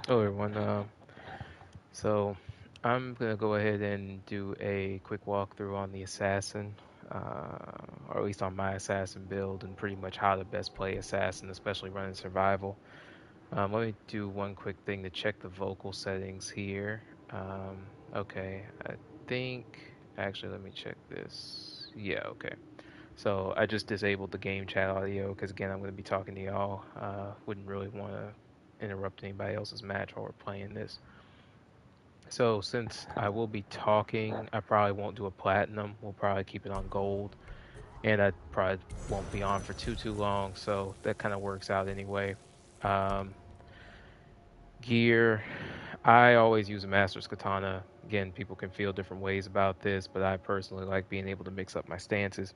Hello everyone. So I'm gonna go ahead and do a quick walkthrough on the assassin, or at least on my assassin build, and pretty much how to best play assassin, especially running survival. Let me do one quick thing to check the vocal settings here. Okay, I think actually let me check this. Yeah, okay. So I just disabled the game chat audio because again I'm gonna be talking to y'all. Wouldn't really want to interrupt anybody else's match while we're playing this. So since I will be talking, I probably won't do a platinum. We'll probably keep it on gold, and I probably won't be on for too long. So that kind of works out anyway. Um, Gear, I always use a master's katana. Again, people can feel different ways about this, but I personally like being able to mix up my stances.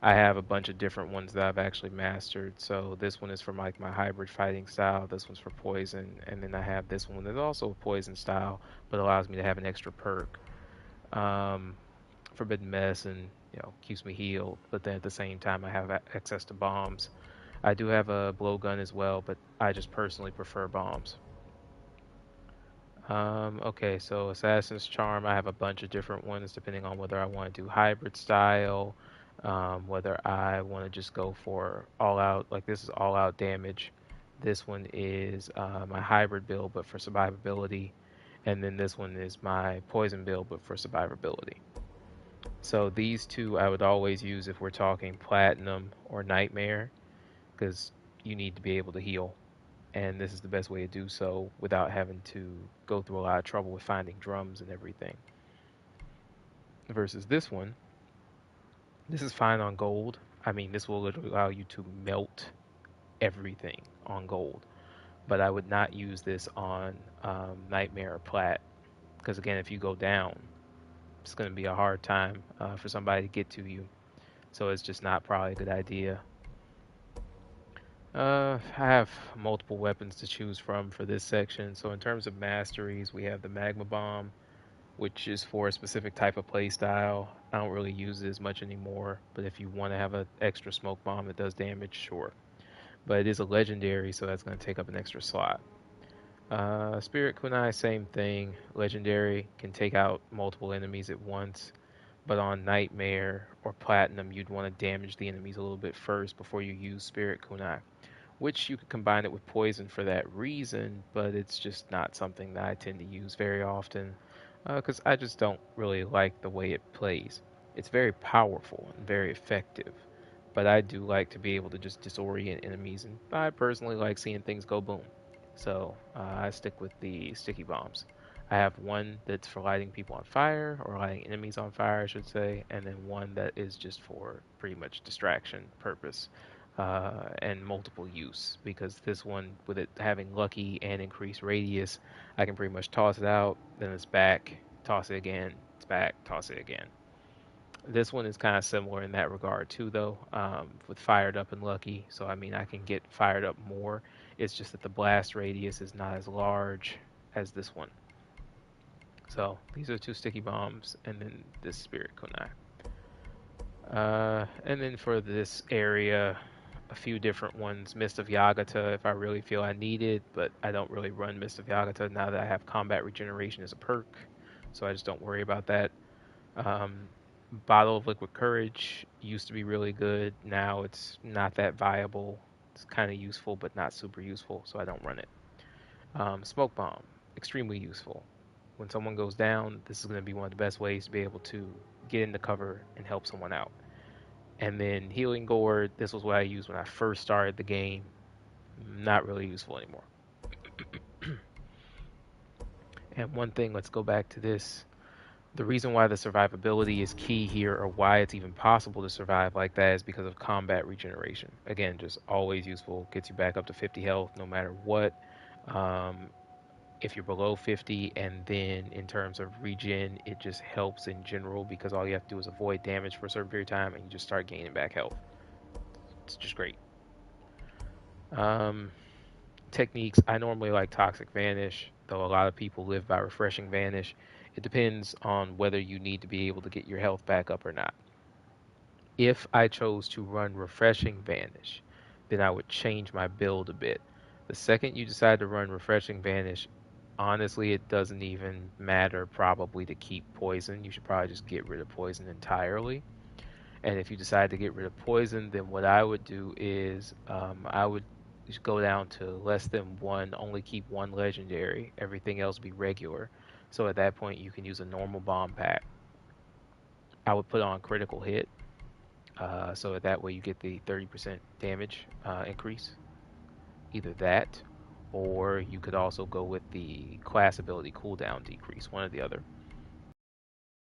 I have a bunch of different ones that I've actually mastered. So this one is from like my hybrid fighting style. This one's for poison, and then I have this one that's also a poison style, but allows me to have an extra perk. Um, Forbidden Mess, and keeps me healed. But then at the same time, I have access to bombs. I do have a blowgun as well, but I just personally prefer bombs. Okay, so Assassin's Charm, I have a bunch of different ones depending on whether I want to do hybrid style, whether I want to just go for all out, like this is all out damage. This one is my hybrid build, but for survivability. And then this one is my poison build, but for survivability. So these two I would always use if we're talking platinum or nightmare, because you need to be able to heal. And this is the best way to do so without having to go through a lot of trouble with finding drums and everything. Versus this one, this is fine on gold. I mean, this will literally allow you to melt everything on gold. But I would not use this on Nightmare or Plat. Because again, if you go down, it's going to be a hard time for somebody to get to you. So it's just not probably a good idea. I have multiple weapons to choose from for this section. So in terms of masteries, we have the Magma Bomb, which is for a specific type of play style. I don't really use it as much anymore, but if you want to have an extra smoke bomb that does damage, sure. But it is a legendary, so that's going to take up an extra slot. Spirit Kunai, same thing. Legendary can take out multiple enemies at once, but on Nightmare or Platinum, you'd want to damage the enemies a little bit first before you use Spirit Kunai, which you could combine it with poison for that reason, but it's just not something that I tend to use very often because I just don't really like the way it plays. It's very powerful and very effective, but I do like to be able to just disorient enemies, and I personally like seeing things go boom. So I stick with the sticky bombs. I have one that's for lighting people on fire, or lighting enemies on fire, I should say, and then one that is just for pretty much distraction purpose and multiple use. Because this one, with it having lucky and increased radius, I can pretty much toss it out, then it's back, toss it again, it's back, toss it again. This one is kind of similar in that regard too, though, with fired up and lucky. So I mean, I can get fired up more. It's just that the blast radius is not as large as this one. So these are two sticky bombs, and then this spirit kunai. And then for this area, a few different ones. Mist of Yagata if I really feel I need it, but I don't really run Mist of Yagata now that I have combat regeneration as a perk, so I just don't worry about that. Um, Bottle of Liquid Courage used to be really good. Now it's not that viable. It's kind of useful, but not super useful, so I don't run it. Smoke Bomb, extremely useful. When someone goes down, this is going to be one of the best ways to be able to get into cover and help someone out. And then Healing Gourd, this was what I used when I first started the game. Not really useful anymore. And one thing, let's go back to this. The reason why the survivability is key here, or why it's even possible to survive like that, is because of combat regeneration. Again, just always useful. Gets you back up to 50 health no matter what. Um, if you're below 50, and then in terms of regen, it just helps in general because all you have to do is avoid damage for a certain period of time and you just start gaining back health. It's just great. Um, Techniques, I normally like Toxic Vanish, though a lot of people live by Refreshing Vanish. It depends on whether you need to be able to get your health back up or not. If I chose to run Refreshing Vanish, then I would change my build a bit. The second you decide to run Refreshing Vanish, honestly, it doesn't even matter probably to keep poison. You should probably just get rid of poison entirely. And if you decide to get rid of poison, then what I would do is I would just go down to less than one, only keep one legendary, everything else be regular. So at that point, you can use a normal bomb pack. I would put on critical hit, so that way you get the 30% damage increase. Either that, or you could also go with the class ability cooldown decrease, one or the other.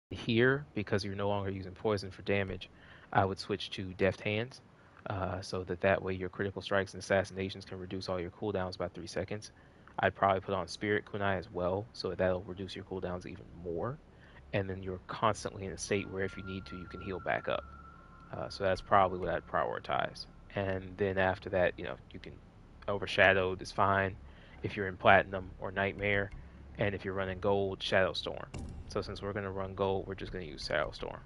Here, because you're no longer using poison for damage, I would switch to Deft Hands, so that way your critical strikes and assassinations can reduce all your cooldowns by 3 seconds. I'd probably put on Spirit Kunai as well, so that'll reduce your cooldowns even more. And then you're constantly in a state where if you need to, you can heal back up. So that's probably what I'd prioritize. And then after that, you can Overshadowed is fine if you're in Platinum or Nightmare, and if you're running Gold, Shadow Storm. So since we're going to run Gold, we're just going to use Shadow Storm.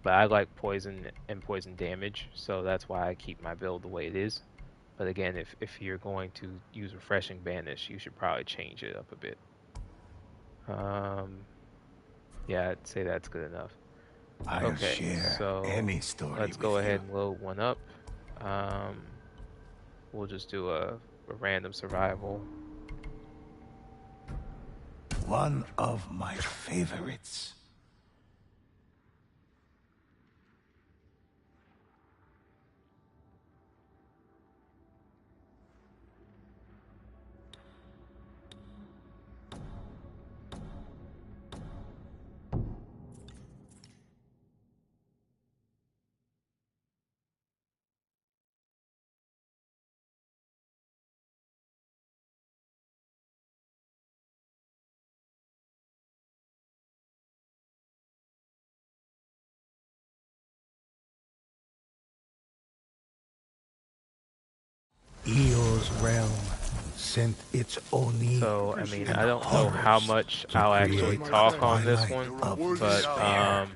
But I like Poison and Poison damage, so that's why I keep my build the way it is. But again, if you're going to use Refreshing Banish, you should probably change it up a bit. Yeah, I'd say that's good enough. I'll share so any story let's go ahead and load one up. We'll just do a random survival. One of my favorites. Eo's realm sent its Oni. So, I mean, I don't know how much I'll actually talk on this one, but,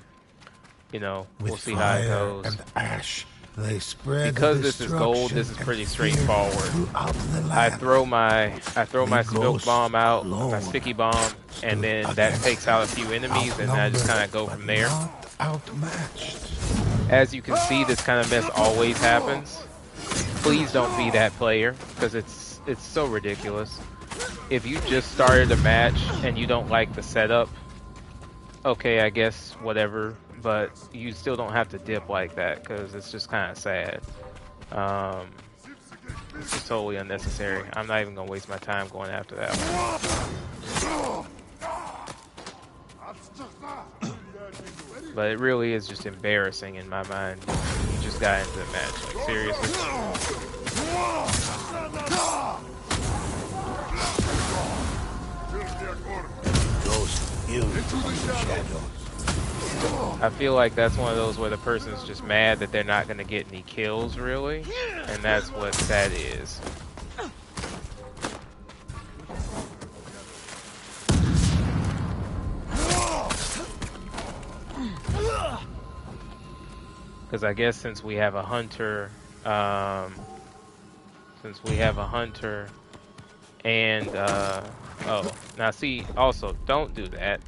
we'll see how it goes. And ash, they spread because this is gold, this is pretty straightforward. I throw my smoke bomb out, my sticky bomb, and then that takes out a few enemies, and I just kind of go from there. As you can see, this kind of mess always happens. Please don't be that player, because it's so ridiculous. If you just started a match and you don't like the setup, okay, I guess whatever, but you still don't have to dip like that, because it's just kind of sad. It's just totally unnecessary. I'm not even gonna waste my time going after that one. But it really is just embarrassing in my mind. You just got into the match, like seriously. I feel like that's one of those where the person's just mad that they're not gonna get any kills, really, and that's what that is. Because I guess since we have a hunter, and oh, now see, also don't do that.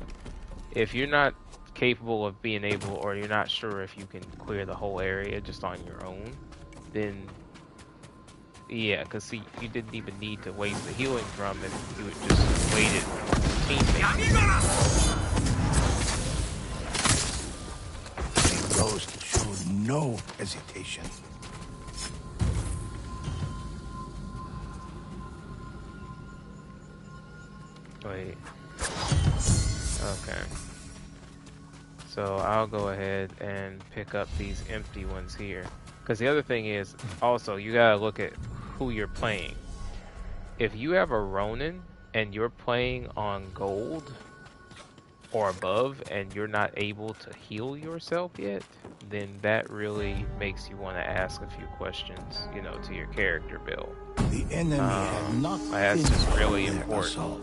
If you're not capable of being able, or you're not sure if you can clear the whole area just on your own, then yeah, because see, you didn't even need to waste the healing drum if you had just waited teammates. Ghost showed no hesitation. Wait. Okay. So I'll go ahead and pick up these empty ones here. Because the other thing is, also, you gotta look at who you're playing. If you have a Ronin and you're playing on gold or above and you're not able to heal yourself yet, then that really makes you want to ask a few questions, to your character build. The enemy had not that's just really important. Assault.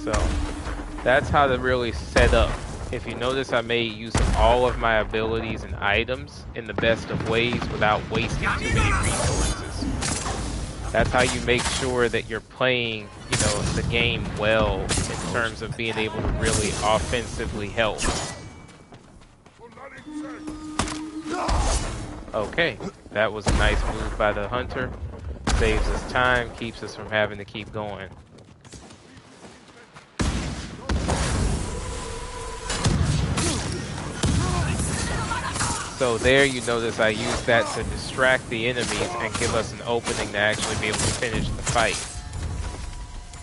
So that's how to really set up. If you notice, I made use of all of my abilities and items in the best of ways without wasting too many resources. That's how you make sure that you're playing, you know, the game well in terms of being able to really offensively help. Okay, that was a nice move by the hunter. Saves us time, keeps us from having to keep going. So there you notice I used that to distract the enemies and give us an opening to actually be able to finish the fight.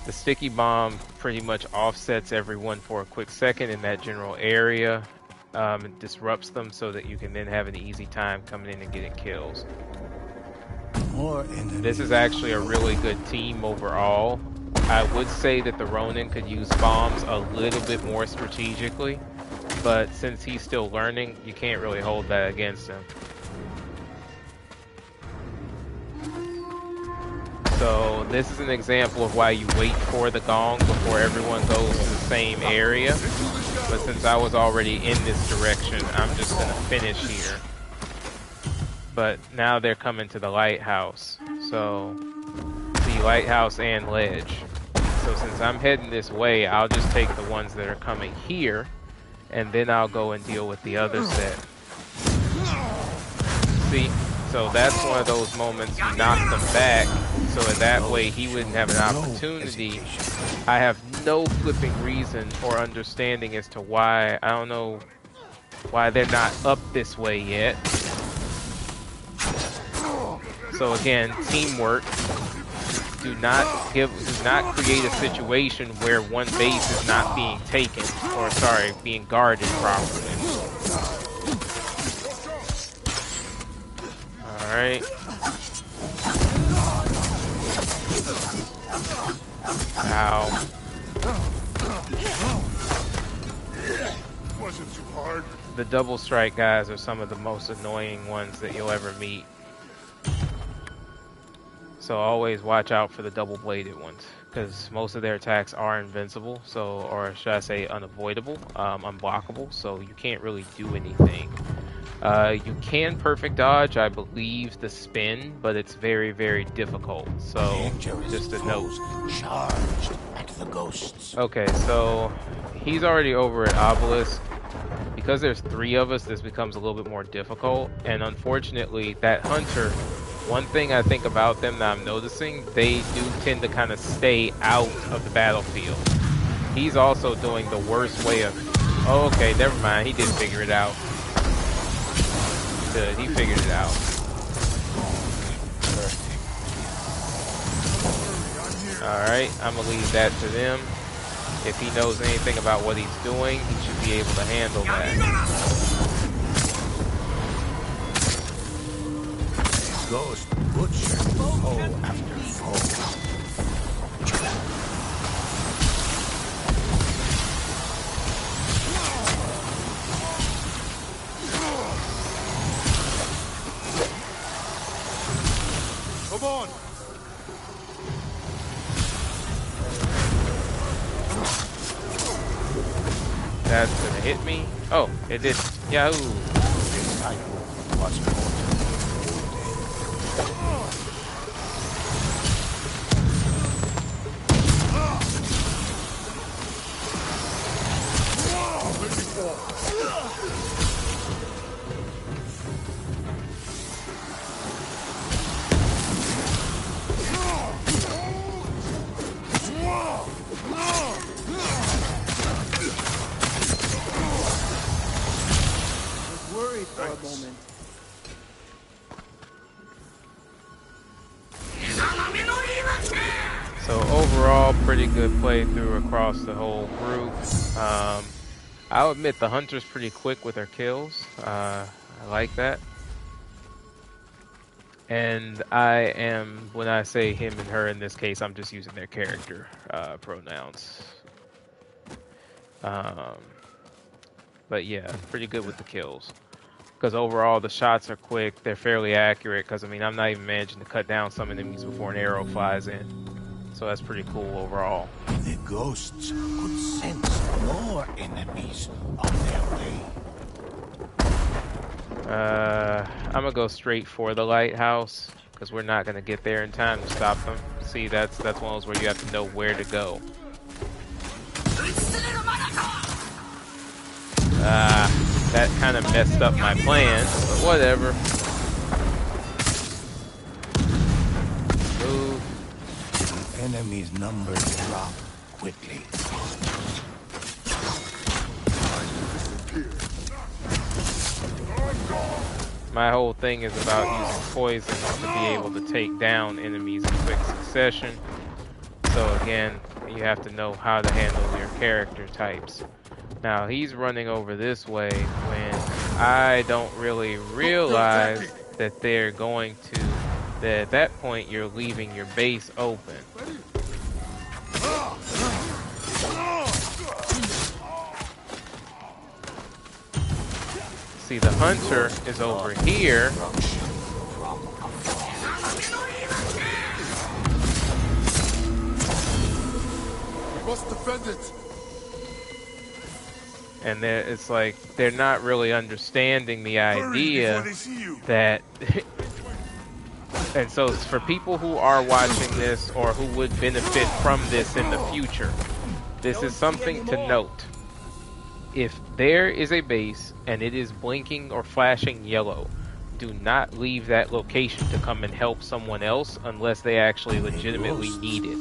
The sticky bomb pretty much offsets everyone for a quick second in that general area. It disrupts them so that you can then have an easy time coming in and getting kills. This is actually a really good team overall. I would say that the Ronin could use bombs a little bit more strategically, but since he's still learning, you can't really hold that against him. So this is an example of why you wait for the gong before everyone goes to the same area. But since I was already in this direction, I'm just going to finish here. But now they're coming to the lighthouse. So, see, lighthouse and ledge. So since I'm heading this way, I'll just take the ones that are coming here, and then I'll go and deal with the other set. See? So that's one of those moments you knock them back, so that way he wouldn't have an opportunity. I have no flipping reason or understanding as to why, I don't know why they're not up this way yet. So again, teamwork. Do not create a situation where one base is not being taken, or sorry, being guarded properly. Alright. Ow. Wasn't too hard. The double strike guys are some of the most annoying ones that you'll ever meet. So always watch out for the double-bladed ones, because most of their attacks are invincible, so, or should I say unavoidable, unblockable, so you can't really do anything. You can perfect dodge, I believe, the spin, but it's very, very difficult, so just a note. Charged at the ghosts. Okay, so he's already over at Obelisk. Because there's 3 of us, this becomes a little bit more difficult, and unfortunately, that hunter, one thing I think about them that I'm noticing, they do tend to kind of stay out of the battlefield. He's also doing the worst way of... Oh, okay, never mind. He did figure it out. Good, he figured it out. Alright, I'm going to leave that to them. If he knows anything about what he's doing, he should be able to handle that. Ghost butcher, foe after foe. Come on. That's gonna hit me. Oh, it did. Yahoo! For a moment. So overall, pretty good playthrough across the whole group. I'll admit the hunter's pretty quick with her kills. I like that. And I am, when I say him and her in this case, I'm just using their character pronouns. But yeah, pretty good with the kills. Because overall, the shots are quick, they're fairly accurate, because I mean, I'm not even managing to cut down some enemies before an arrow flies in. So that's pretty cool overall. The ghosts could sense more enemies on their way. I'm gonna go straight for the lighthouse because we're not gonna get there in time to stop them. See, that's one of those where you have to know where to go. That kind of messed up my plan, but whatever. Move. The enemy's numbers drop quickly. My whole thing is about using poison to be able to take down enemies in quick succession. So again, you have to know how to handle your character types. Now he's running over this way when I don't really realize that they're going to, that at that point you're leaving your base open. See, the hunter is over here. We must defend it. And it's like they're not really understanding the idea that and so for people who are watching this or who would benefit from this in the future, this is something to note. If there is a base and it is blinking or flashing yellow, do not leave that location to come and help someone else unless they actually legitimately need it.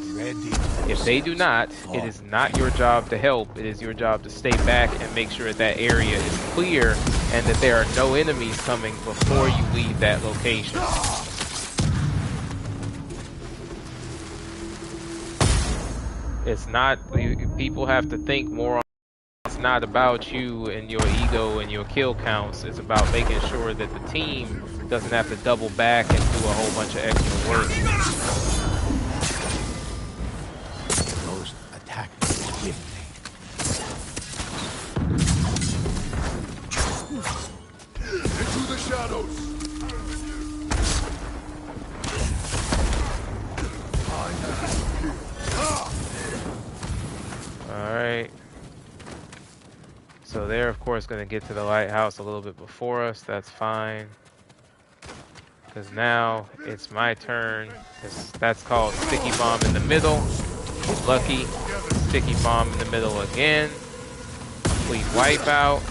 If they do not, it is not your job to help. It is your job to stay back and make sure that area is clear and that there are no enemies coming before you leave that location. It's not, people have to think more on, it's not about you and your ego and your kill counts. It's about making sure that the team doesn't have to double back and do a whole bunch of extra work. Ghost attack swiftly. Into the shadows. Alright. So they're of course going to get to the lighthouse a little bit before us. That's fine. Because now it's my turn. That's called sticky bomb in the middle. Get lucky. Sticky bomb in the middle again. Complete wipeout.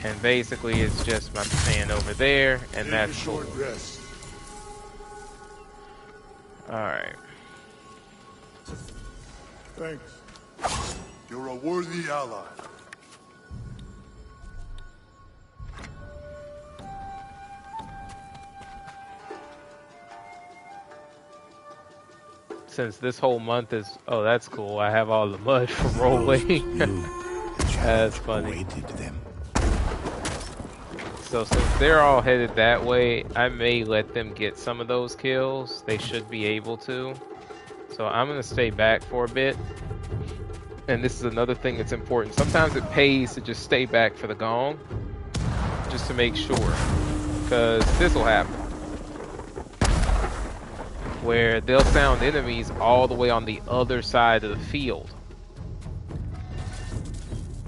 And basically it's just my man over there. And that's cool. Alright. Thanks. You're a worthy ally. Since this whole month is, oh, that's cool. I have all the mud from rolling. That's funny. So since they're all headed that way, I may let them get some of those kills. They should be able to. So I'm going to stay back for a bit. And this is another thing that's important. Sometimes it pays to just stay back for the gong. Just to make sure. Because this will happen. Where they'll sound enemies all the way on the other side of the field.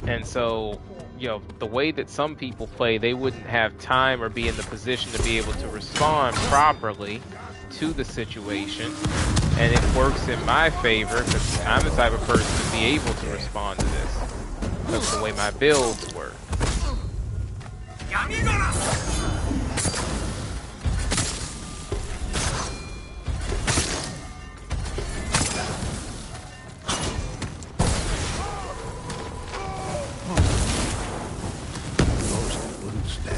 And so, you know, the way that some people play, they wouldn't have time or be in the position to be able to respond properly to the situation. And it works in my favor because I'm the type of person to be able to respond to this. That's the way my builds work.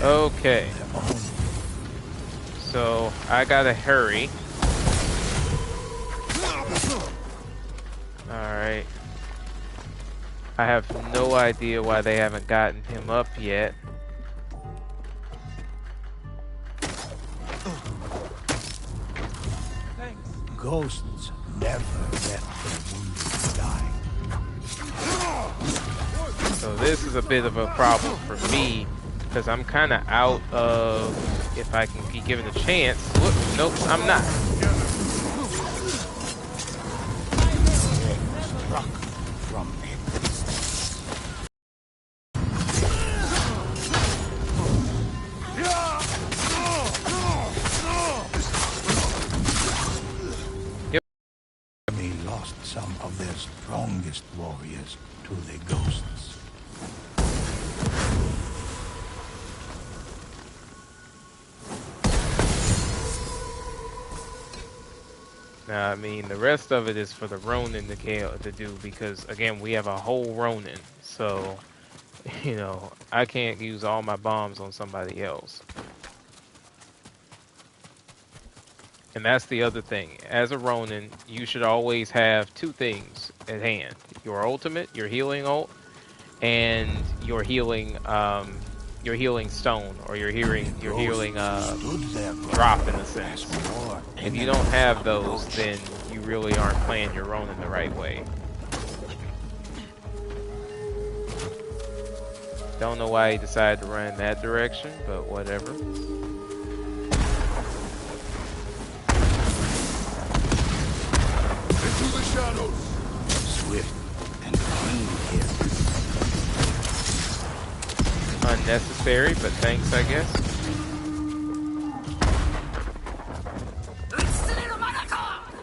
Okay. So I gotta hurry. Alright. I have no idea why they haven't gotten him up yet. Ghosts never let the wounded die. So this is a bit of a problem for me because I'm kind of out of, if I can be given a chance. Whoop, nope, I'm not. struck from a distance. Yep. They lost some of their strongest warriors to the ghosts. Now, I mean, the rest of it is for the Ronin to do because, again, we have a whole Ronin. So, you know, I can't use all my bombs on somebody else. And that's the other thing. As a Ronin, you should always have two things at hand: your ultimate, your healing ult, and your healing stone, or your healing drop in a sense. If you don't have those, then you really aren't playing your Ronin the right way. Don't know why he decided to run in that direction, but whatever. Into the shadows. Swift and clean here. Unnecessary, but thanks, I guess.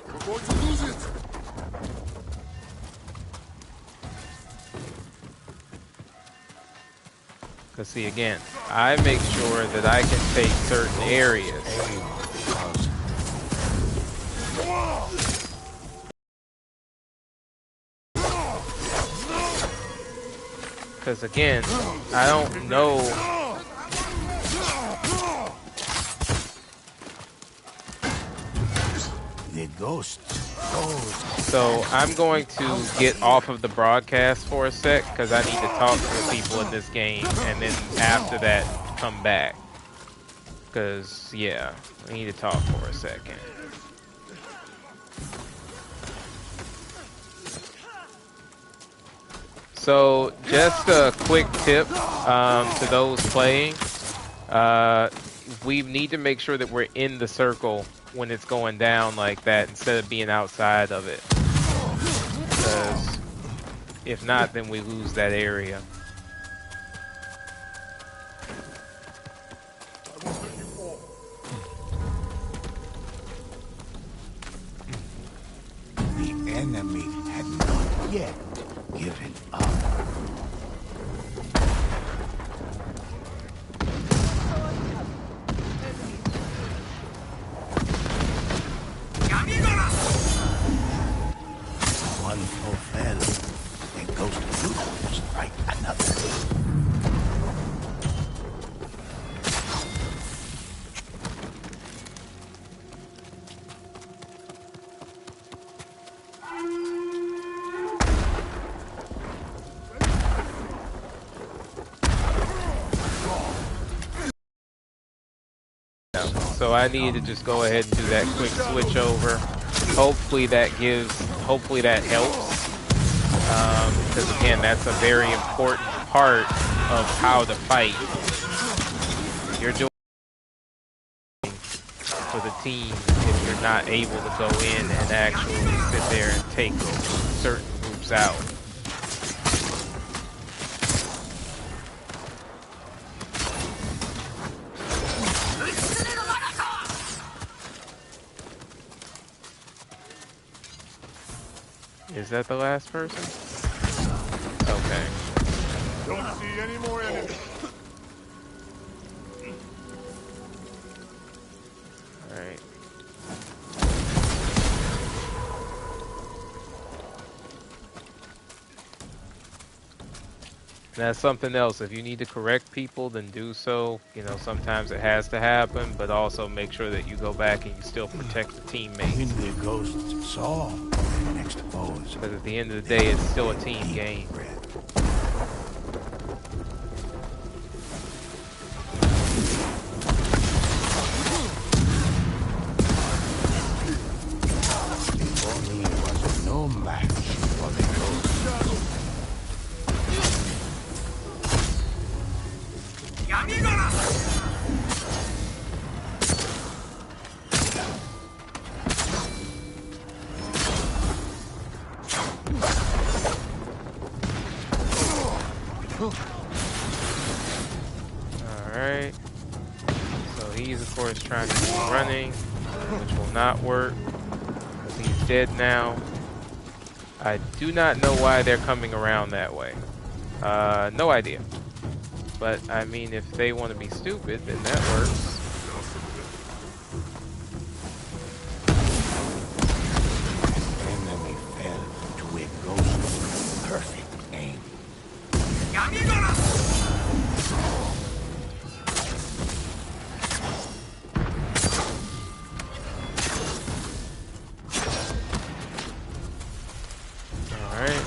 We're going to lose it. Because see, again, I make sure that I can take certain areas. Because again, I don't know. The ghosts. So I'm going to get off of the broadcast for a sec because I need to talk to the people in this game, and then after that, come back. Because yeah, I need to talk for a second. So just a quick tip to those playing. We need to make sure that we're in the circle when it's going down like that instead of being outside of it. Because if not, then we lose that area. The enemy had not yet given up. One foe fell, and ghost will strike another. So I need to just go ahead and do that quick switch over. Hopefully that helps. Because again, that's a very important part of how to fight. You're doing for the team if you're not able to go in and actually sit there and take certain groups out. Is that the last person? Okay. Don't see any more enemies. Alright. That's something else. If you need to correct people, then do so. You know, sometimes it has to happen, but also make sure that you go back and you still protect the teammates. When the ghosts saw their next foes, Because at the end of the day, it's still a team game. Only was no match for the ghosts. Alright. So he's of course trying to keep running, which will not work. Because he's dead now. I do not know why they're coming around that way. No idea. But I mean, if they want to be stupid, then that works. Enemy fell to a ghost. Perfect aim. Alright.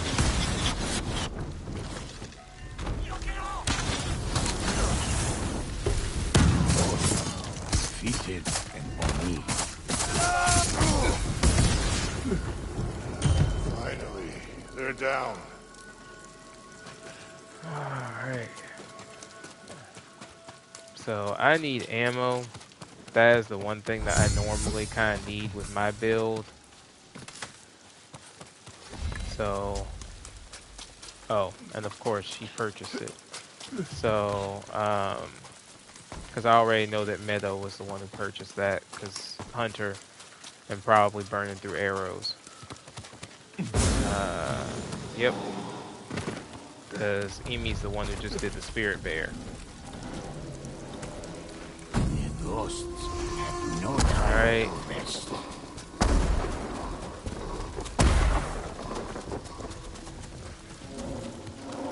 Defeated and Oni. Finally, they're down. Alright. So I need ammo. That is the one thing that I normally kind of need with my build. So, oh, and of course she purchased it. So, because I already know that Meadow was the one who purchased that, because Hunter and probably burning through arrows. Yep. Because Emi's the one who just did the Spirit Bear. The ghosts have no All time right. to rest.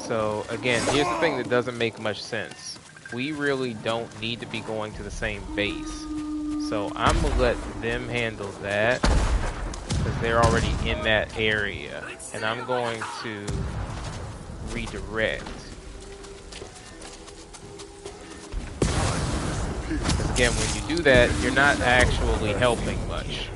So again, here's the thing that doesn't make much sense. We really don't need to be going to the same base. So I'm gonna let them handle that because they're already in that area. And I'm going to redirect. Because again, when you do that, you're not actually helping much.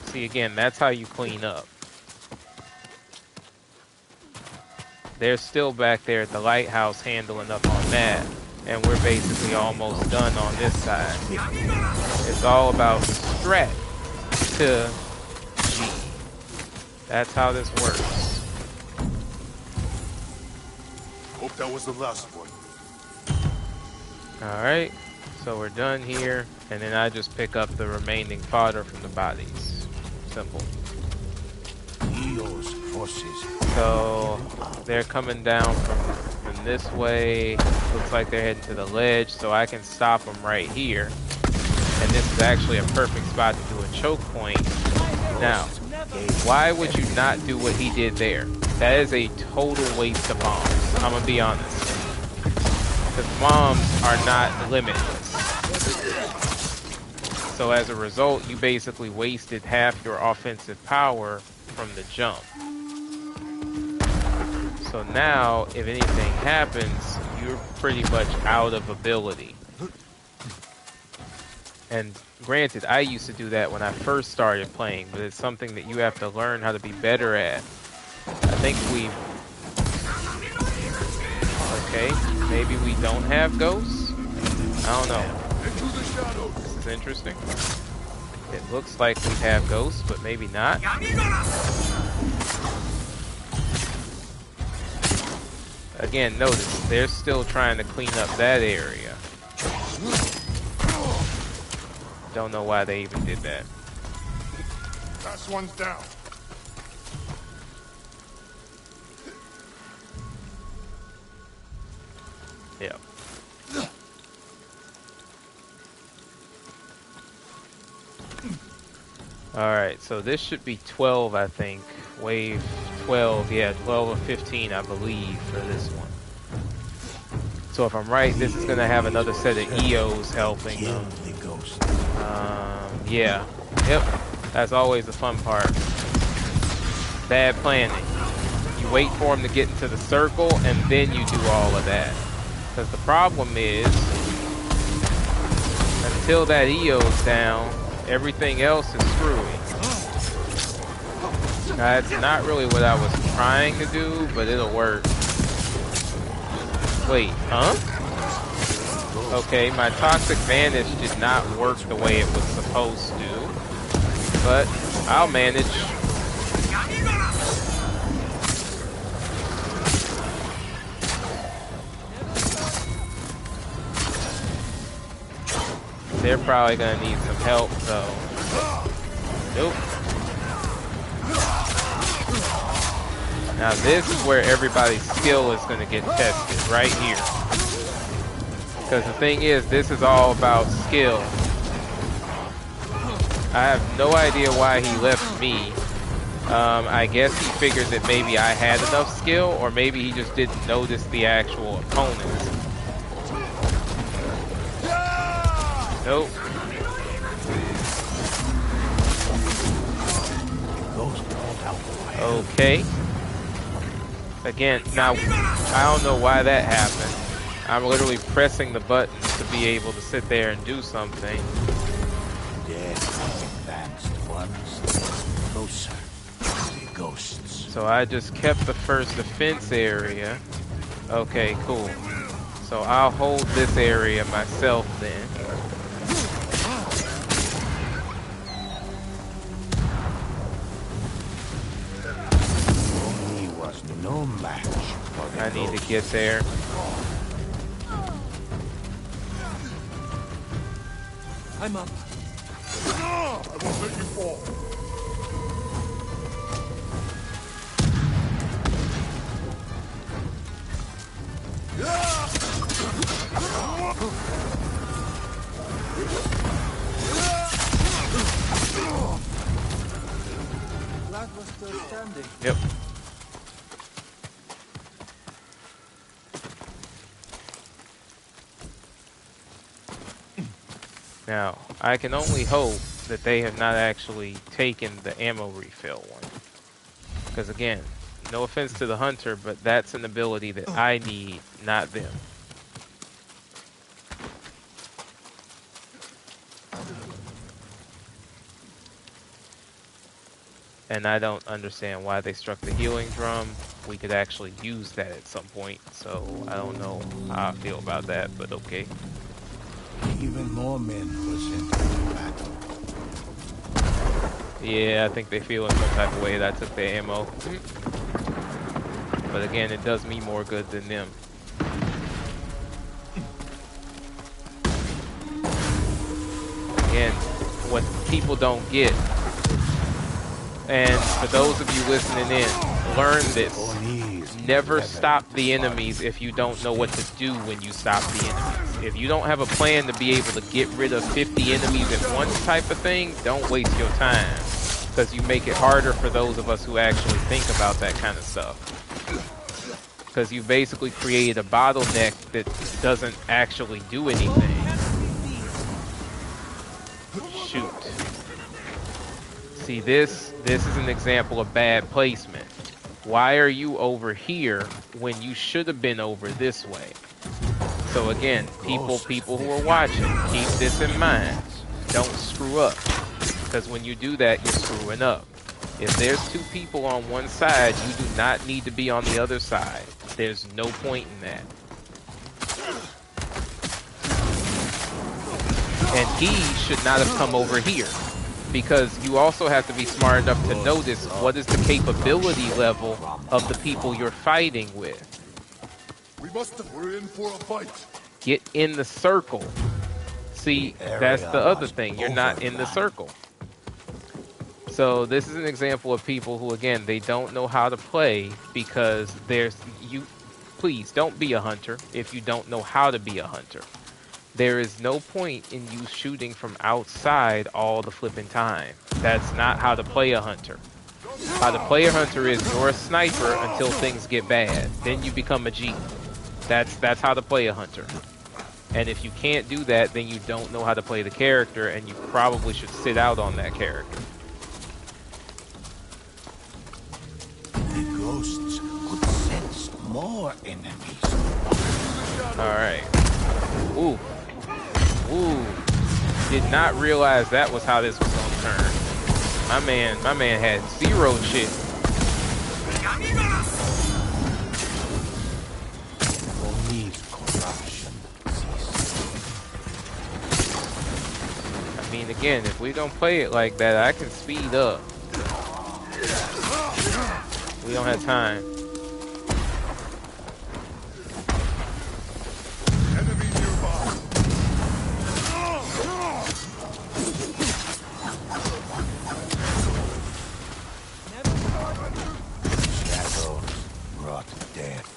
See, again, that's how you clean up. They're still back there at the lighthouse handling up on that. And we're basically almost done on this side. It's all about strat to G. That's how this works. Hope that was the last one. Alright, so we're done here. And then I just pick up the remaining fodder from the bodies. Simple. Leo's forces. So they're coming down from this way. Looks like they're heading to the ledge, so I can stop them right here. And this is actually a perfect spot to do a choke point. Now, why would you not do what he did there? That is a total waste of bombs. I'm gonna be honest. Because bombs are not limitless. So as a result, you basically wasted half your offensive power from the jump. So now, if anything happens, you're pretty much out of ability. And granted, I used to do that when I first started playing, but it's something that you have to learn how to be better at. I think we... Okay, maybe we don't have ghosts? I don't know. This is interesting. It looks like we have ghosts, but maybe not. Again, notice, they're still trying to clean up that area. Don't know why they even did that. Last one's down. Yeah. Alright, so this should be 12, I think. Wave 12, yeah, 12 or 15, I believe, for this one. So if I'm right, this is going to have another set of EOs helping them. Yeah. Yep. That's always the fun part. Bad planning. You wait for them to get into the circle, and then you do all of that. Because the problem is, until that EO's down, everything else is screwy. That's not really what I was trying to do, but it'll work. Wait, huh? Okay, my Toxic Vanish did not work the way it was supposed to. but I'll manage. They're probably gonna need some help, so nope. Now this is where everybody's skill is gonna get tested, right here. Because the thing is, this is all about skill. I have no idea why he left me. I guess he figured that maybe I had enough skill, or maybe he just didn't notice the actual opponents. Nope. Okay. Again, now, I don't know why that happened. I'm literally pressing the buttons to be able to sit there and do something. Advanced ones, closer to the ghosts. So I just kept the first defense area. Okay, cool. So I'll hold this area myself then. He was no match for the I need ghosts. to get there. I'm up. I won't let you fall. Glad we're still standing. Yep. Now, I can only hope that they have not actually taken the ammo refill one. Because again, no offense to the hunter, but that's an ability that I need, not them. And I don't understand why they struck the healing drum. We could actually use that at some point, so I don't know how I feel about that, but okay. Even more men were sent into battle. Yeah, I think they feel in some type of way that I took their ammo. But again, it does me more good than them. Again, what people don't get, and for those of you listening in, learn this. Never stop the enemies if you don't know what to do when you stop the enemies. If you don't have a plan to be able to get rid of 50 enemies at once type of thing, don't waste your time. Because you make it harder for those of us who actually think about that kind of stuff. Because you basically create a bottleneck that doesn't actually do anything. Shoot. See, this is an example of bad placement. Why are you over here when you should have been over this way? So again, people who are watching, keep this in mind. Don't screw up. Because when you do that, you're screwing up. If there's two people on one side, you do not need to be on the other side. There's no point in that. And he should not have come over here. Because you also have to be smart enough to notice what is the capability level of the people you're fighting with. We're in for a fight. Get in the circle. See, that's the other thing. You're not in the circle. So this is an example of people who, again, they don't know how to play because please don't be a hunter if you don't know how to be a hunter. There is no point in you shooting from outside all the flipping time. That's not how to play a hunter. How to play a hunter is you're a sniper until things get bad. Then you become a G. That's how to play a hunter. And if you can't do that, then you don't know how to play the character, and you probably should sit out on that character. The ghosts could sense more enemies. Alright. Ooh. Ooh. Did not realize that was how this was gonna turn. My man had zero shit. again, if we don't play it like that, I can speed up. We don't have time. Enemy nearby. Shadow brought death.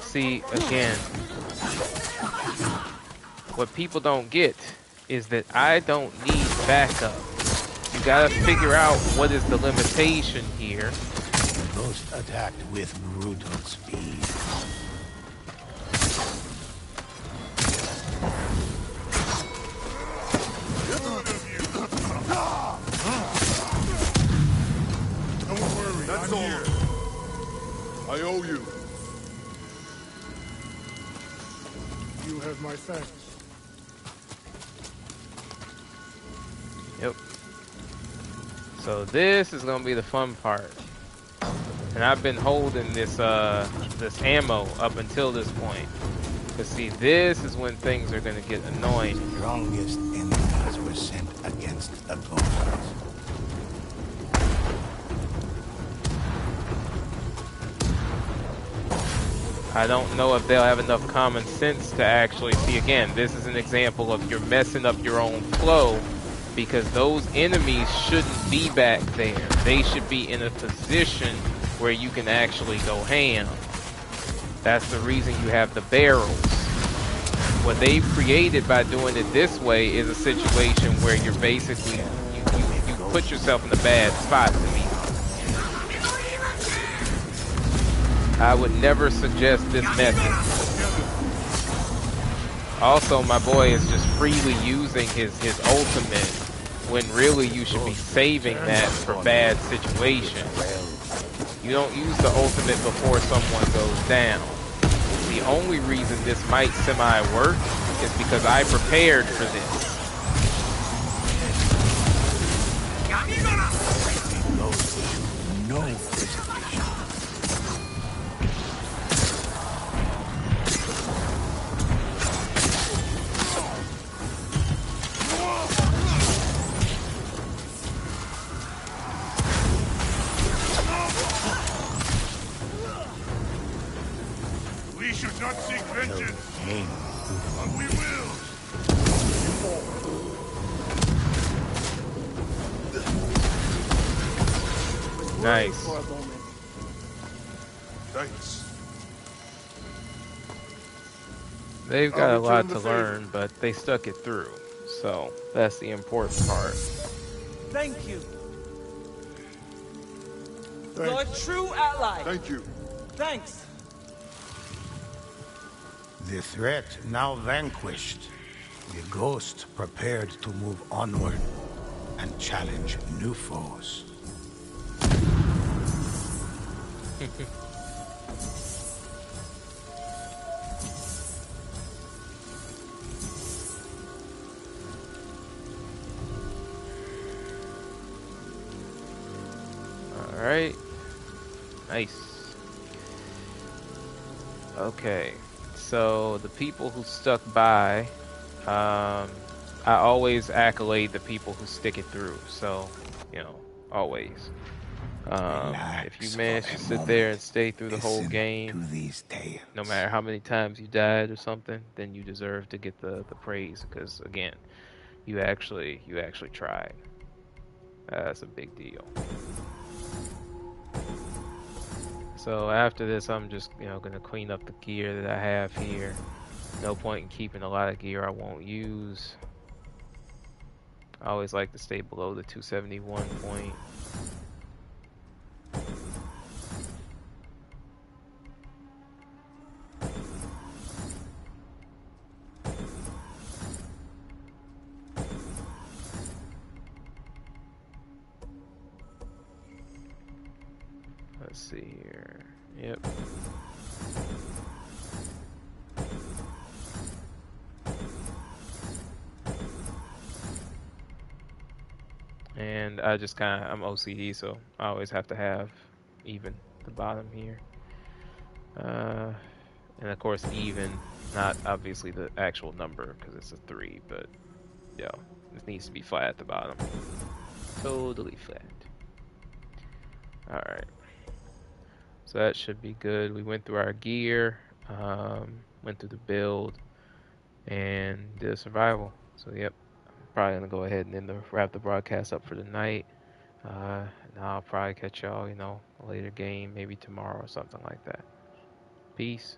See, again, what people don't get is that I don't need backup. You gotta figure out what is the limitation here. Ghost attacked with brutal speed. Don't worry, that's I'm all. Here. I owe you. You have my thanks. Yep. So this is gonna be the fun part. And I've been holding this this ammo up until this point. Cause see, this is when things are gonna get annoying. The strongest enemies were sent against the ghosts. I don't know if they'll have enough common sense to actually see. Again, this is an example of you're messing up your own flow, because those enemies shouldn't be back there. They should be in a position where you can actually go ham. That's the reason you have the barrels. What they've created by doing it this way is a situation where you're basically, you put yourself in a bad spot to me. I would never suggest this method. Also, my boy is just freely using his ultimate, when really you should be saving that for bad situations. You don't use the ultimate before someone goes down. The only reason this might semi-work is because I prepared for this. No hesitation. We should not seek vengeance, Pain. but we will. Nice. For a moment. Thanks. They've got a I'll lot return the to favor. learn, but they stuck it through. So that's the important part. Thank you. You're a Thanks. true ally. Thank you. Thanks. The threat now vanquished. The ghost prepared to move onward and challenge new foes. Alright. Nice. Okay. So the people who stuck by, I always accolade the people who stick it through. So, you know, always. If you Relax manage for to a sit there and moment. stay through the whole Listen game, to these tales. no matter how many times you died or something, then you deserve to get the praise, because again, you actually tried. That's a big deal. So after this, I'm just, you know, gonna clean up the gear that I have here. No point in keeping a lot of gear I won't use. I always like to stay below the 271 point. Let's see here. Yep. And I just I'm OCD, so I always have to have even the bottom here. And of course, even, not obviously the actual number because it's a 3, but yo, this needs to be flat at the bottom. Totally flat. Alright, so that should be good. We went through our gear, went through the build, and did a survival. So, yep, I'm probably going to go ahead and then wrap the broadcast up for the night. And I'll probably catch y'all, a later game, maybe tomorrow or something like that. Peace.